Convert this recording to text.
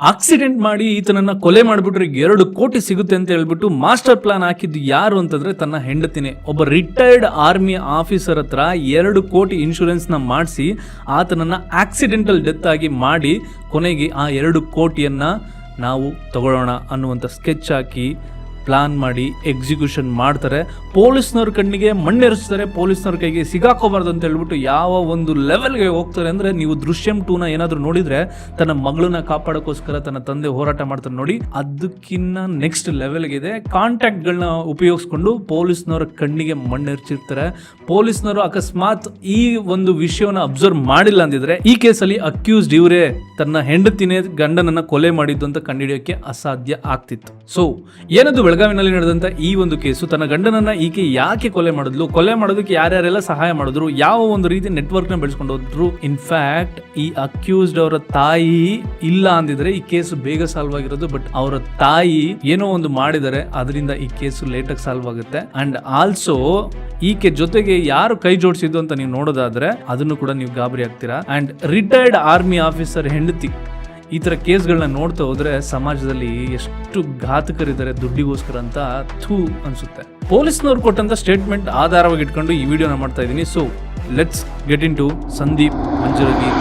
Accident ಮಾಡಿ ಈತನನ್ನ ಕೊಲೆ ಮಾಡಿಬಿಟ್ರೆ 2 ಕೋಟಿ ಸಿಗುತ್ತೆ ಅಂತ ಹೇಳ್ಬಿಟ್ಟು ಮಾಸ್ಟರ್ ಪ್ಲಾನ್ ಹಾಕಿದ್ದು ಯಾರು ಅಂತಂದ್ರೆ ತನ್ನ ಹೆಂಡತಿನೇ. ಒಬ್ಬ ರಿಟೈರ್ಡ್ ಆರ್ಮಿ ಆಫೀಸರ್ ಹತ್ರ 2 ಕೋಟಿ ಇನ್ಶೂರೆನ್ಸ್ ನ ಮಾಡಿಸಿ ಆತನನ್ನ ಆಕ್ಸಿಡೆಂಟಲ್ ಡೆತ್ ಆಗಿ ಮಾಡಿ ಕೊನೆಗೆ ಆ 2 ಕೋಟಿಯನ್ನ ನಾವು ತಗೊಳ್ಳೋಣ ಅನ್ನುವಂಥ ಸ್ಕೆಚ್ ಹಾಕಿ ಪ್ಲಾನ್ ಮಾಡಿ ಎಕ್ಸಿಕ್ಯೂಷನ್ ಮಾಡ್ತಾರೆ. ಪೊಲೀಸ್ನವ್ರ ಕಣ್ಣಿಗೆ ಮಣ್ಣೆರಿಸ್ತಾರೆ, ಪೊಲೀಸ್ನವ್ರ ಕೈಗೆ ಸಿಗಾಕೋಬಾರ್ದು ಅಂತ ಹೇಳ್ಬಿಟ್ಟು ಯಾವ ಒಂದು ಲೆವೆಲ್ಗೆ ಹೋಗ್ತಾರೆ ಅಂದರೆ, ನೀವು ದೃಶ್ಯಂ 2ನ ಏನಾದರೂ ನೋಡಿದರೆ ತನ್ನ ಮಗಳನ್ನ ಕಾಪಾಡೋಕ್ಕೋಸ್ಕರ ತನ್ನ ತಂದೆ ಹೋರಾಟ ಮಾಡ್ತಾರೆ ನೋಡಿ, ಅದಕ್ಕಿನ್ನ ನೆಕ್ಸ್ಟ್ ಲೆವೆಲ್ಗಿದೆ. ಕಾಂಟ್ಯಾಕ್ಟ್ಗಳನ್ನ ಉಪಯೋಗಿಸ್ಕೊಂಡು ಪೊಲೀಸ್ನವ್ರ ಕಣ್ಣಿಗೆ ಮಣ್ಣೆರ್ಚಿರ್ತಾರೆ. ಪೊಲೀಸ್ನವರು ಅಕಸ್ಮಾತ್ ಈ ಒಂದು ವಿಷಯವನ್ನು ಅಬ್ಸರ್ವ್ ಮಾಡಿಲ್ಲ ಅಂದಿದ್ರೆ ಈ ಕೇಸಲ್ಲಿ ಅಕ್ಯೂಸ್ಡ್ ಇವರೇ ತನ್ನ ಹೆಂಡತಿನೇ ಗಂಡನನ್ನ ಕೊಲೆ ಮಾಡಿದ್ದು ಅಂತ ಕಂಡುಹಿಡಿಯೋಕೆ ಅಸಾಧ್ಯ ಆಗ್ತಿತ್ತು. ಸೊ ಏನದು ಬೆಳಗಾವಿನಲ್ಲಿ ನಡೆದಂತ ಈ ಒಂದು ಕೇಸು, ತನ್ನ ಗಂಡನನ್ನ ಈಕೆ ಯಾಕೆ ಕೊಲೆ ಮಾಡಿದ್ಲು, ಕೊಲೆ ಮಾಡೋದಕ್ಕೆ ಯಾರ್ಯಾರೆಲ್ಲ ಸಹಾಯ ಮಾಡಿದ್ರು, ಯಾವ ಒಂದು ರೀತಿ ನೆಟ್ವರ್ಕ್ ನ ಬೆಳೆಸ್ಕೊಂಡು ಹೋದ್ರು. ಇನ್ಫ್ಯಾಕ್ಟ್ ಈ ಅಕ್ಯೂಸ್ಡ್ ಅವರ ತಾಯಿ ಇಲ್ಲ ಅಂದಿದ್ರೆ ಈ ಕೇಸು ಬೇಗ ಸಾಲ್ವ್ ಆಗಿರೋದು. ಬಟ್ ಅವರ ತಾಯಿ ಏನೋ ಒಂದು ಮಾಡಿದರೆ ಅದರಿಂದ ಈ ಕೇಸು ಲೇಟ್ ಆಗಿ ಸಾಲ್ವ್ ಆಗುತ್ತೆ. ಅಂಡ್ ಆಲ್ಸೋ ಈಕೆ ಜೊತೆಗೆ ಯಾರು ಕೈ ಜೋಡಿಸಿದ್ದು ಅಂತ ನೀವು ನೋಡೋದಾದ್ರೆ ಅದನ್ನು ಕೂಡ ನೀವು ಗಾಬರಿ ಆಗ್ತೀರಾ. ಅಂಡ್ ರಿಟೈರ್ಡ್ ಆರ್ಮಿ ಆಫೀಸರ್ ಹೆಂಡತಿ ಈ ತರ ಕೇಸ್ಗಳನ್ನ ನೋಡ್ತಾ ಹೋದ್ರೆ ಸಮಾಜದಲ್ಲಿ ಎಷ್ಟು ಘಾತಕರಿದ್ದಾರೆ ದುಡ್ಡಿಗೋಸ್ಕರ ಅಂತ ಥೂ ಅನ್ಸುತ್ತೆ. ಪೊಲೀಸ್ನವ್ರು ಕೊಟ್ಟಂತ ಸ್ಟೇಟ್ಮೆಂಟ್ ಆಧಾರವಾಗಿ ಇಟ್ಕೊಂಡು ಈ ವಿಡಿಯೋನ ಮಾಡ್ತಾ ಇದ್ದೀನಿ. So let's get into Sandeep ಮಂಜರಗಿ.